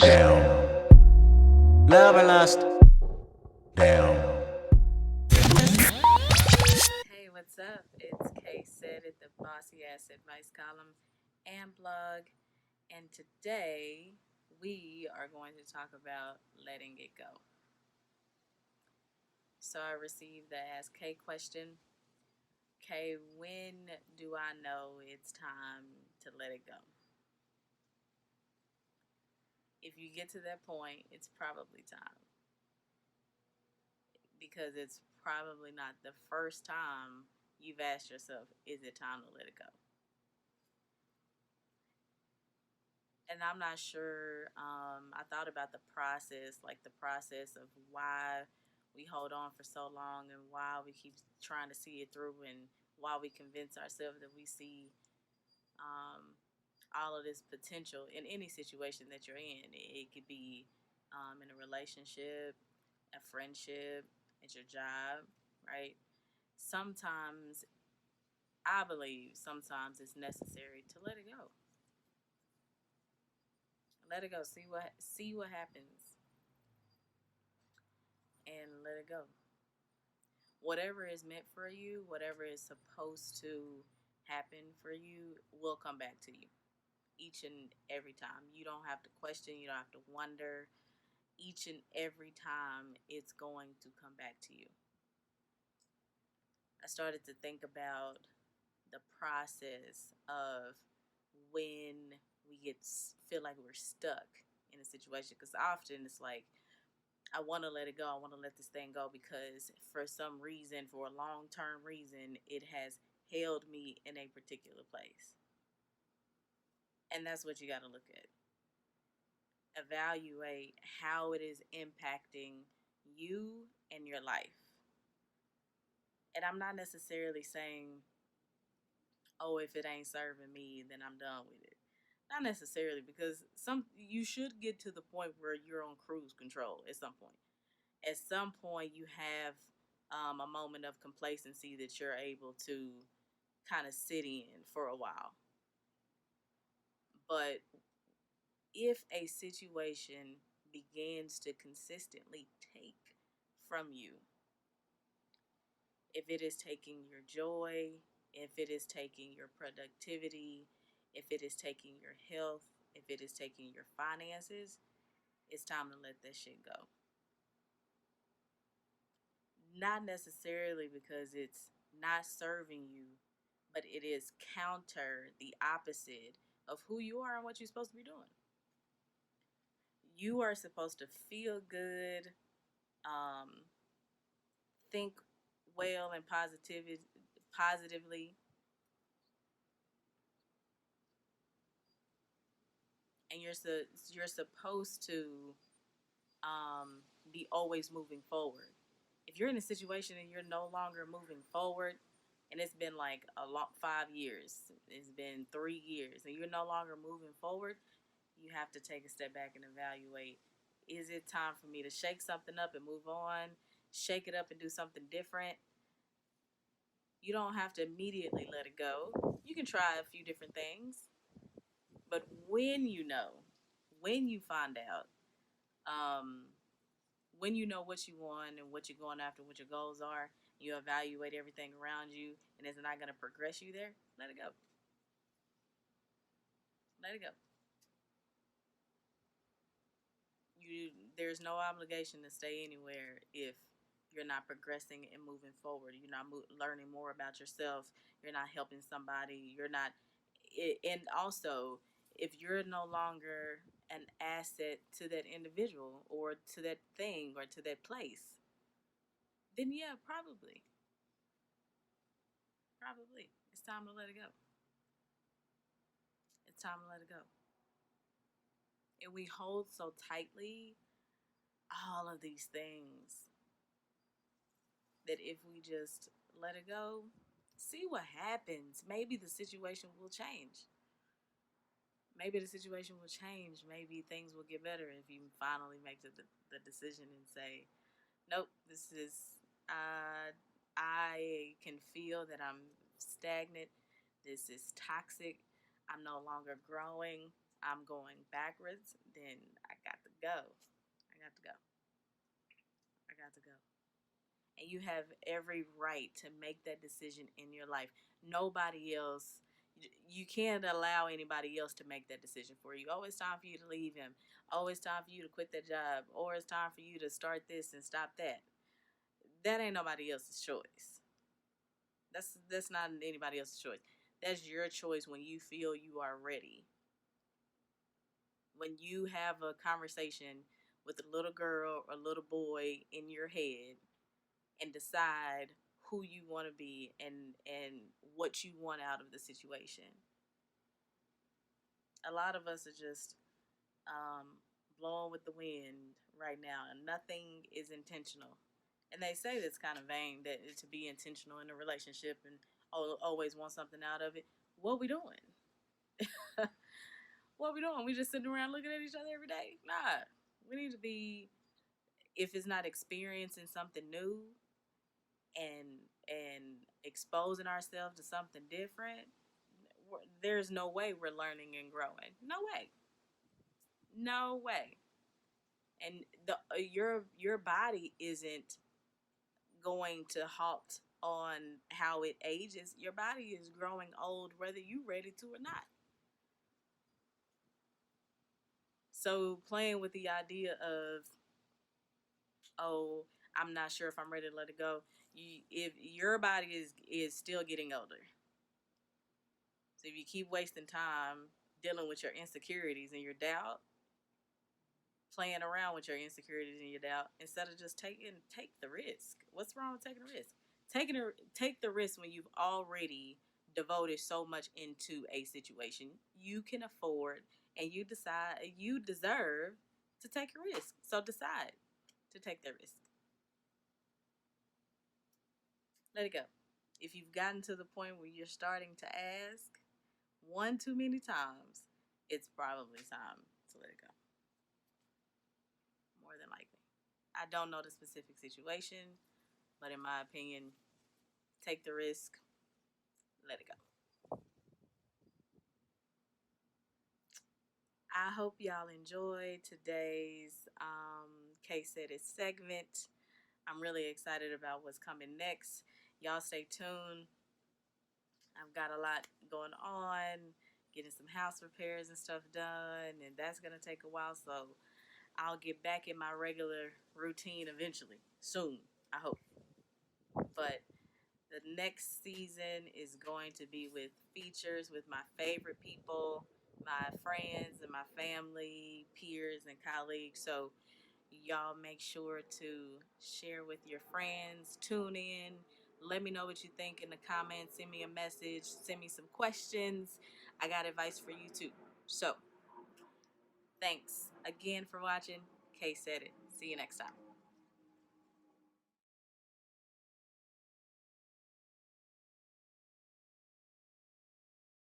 Down. Love and lust. Down. Hey, what's up? It's Kay Said at the Bossy Ass Advice column and blog. And today we are going to talk about letting it go. So I received the Ask Kay question. Kay, when do I know it's time to let it go? If you get to that point, it's probably time. Because it's probably not the first time you've asked yourself, is it time to let it go? And I'm not sure. I thought about the process, like the process of why we hold on for so long and why we keep trying to see it through and why we convince ourselves that we see um, all of this potential in any situation that you're in. It could be in a relationship, a friendship, at your job, right? Sometimes, I believe, sometimes it's necessary to let it go. Let it go. See what happens and let it go. Whatever is meant for you, whatever is supposed to happen for you, will come back to you each and every time. You don't have to question, you don't have to wonder. Each and every time, it's going to come back to you. I started to think about the process of when we feel like we're stuck in a situation, because often it's like, I want to let it go. I want to let this thing go because for some reason, for a long term reason, it has held me in a particular place. And that's what you got to look at. Evaluate how it is impacting you and your life. And I'm not necessarily saying, oh, if it ain't serving me, then I'm done with it. Not necessarily, because you should get to the point where you're on cruise control at some point. At some point you have a moment of complacency that you're able to kind of sit in for a while. But if a situation begins to consistently take from you, if it is taking your joy, if it is taking your productivity, if it is taking your health, if it is taking your finances, it's time to let that shit go. Not necessarily because it's not serving you, but it is counter the opposite of who you are and what you're supposed to be doing. You are supposed to feel good, um, think well and positively, and you're supposed to be always moving forward. If you're in a situation and you're no longer moving forward, and it's been like a long 5 years, it's been 3 years, and you're no longer moving forward, you have to take a step back and evaluate, is it time for me to shake something up and move on, shake it up and do something different? You don't have to immediately let it go. You can try a few different things, but when you find out, um, when you know what you want and what you're going after, what your goals are, you evaluate everything around you, and it's not going to progress you there, let it go. Let it go. You There's no obligation to stay anywhere if you're not progressing and moving forward. You're not learning more about yourself. You're not helping somebody. You're not, and also, if you're no longer an asset to that individual or to that thing or to that place, then yeah, probably it's time to let it go. It's time to let it go. And we hold so tightly all of these things that if we just let it go, see what happens. Maybe the situation will change. Maybe the situation will change. Maybe things will get better if you finally make the decision and say, nope, this is, I can feel that I'm stagnant. This is toxic. I'm no longer growing. I'm going backwards. Then I go. I got to go. I got to go. And you have every right to make that decision in your life. Nobody else, you can't allow anybody else to make that decision for you. Oh, it's time for you to leave him. Oh, it's time for you to quit that job. Or it's time for you to start this and stop that. That ain't nobody else's choice. That's not anybody else's choice. That's your choice when you feel you are ready. When you have a conversation with a little girl or little boy in your head and decide who you want to be and what you want out of the situation. A lot of us are just blowing with the wind right now, and nothing is intentional. And they say that's kind of vain, that to be intentional in a relationship and always want something out of it. What we doing? What we doing? We just sitting around looking at each other every day? Nah, we need to be. If it's not experiencing something new and exposing ourselves to something different, there's no way we're learning and growing. No way. No way. And your body isn't going to halt on how it ages. Your body is growing old whether you're ready to or not. So playing with the idea of, oh, I'm not sure if I'm ready to let it go. If your body is still getting older, so if you keep wasting time dealing with your insecurities and your doubt, playing around with your insecurities and your doubt, instead of just take the risk. What's wrong with taking a risk? Take the risk when you've already devoted so much into a situation. You can afford and you deserve to take a risk. So decide to take the risk. Let it go. If you've gotten to the point where you're starting to ask one too many times, it's probably time to let it go. More than likely. I don't know the specific situation, but in my opinion, take the risk, let it go. I hope y'all enjoyed today's Case Said It segment. I'm really excited about what's coming next. Y'all stay tuned. I've got a lot going on, getting some house repairs and stuff done, and that's going to take a while, so I'll get back in my regular routine eventually, soon, I hope. But the next season is going to be with features with my favorite people, my friends and my family, peers and colleagues. So y'all make sure to share with your friends, tune in, let me know what you think in the comments, send me a message, send me some questions. I got advice for you too. So thanks again for watching. Kay said it. See you next time.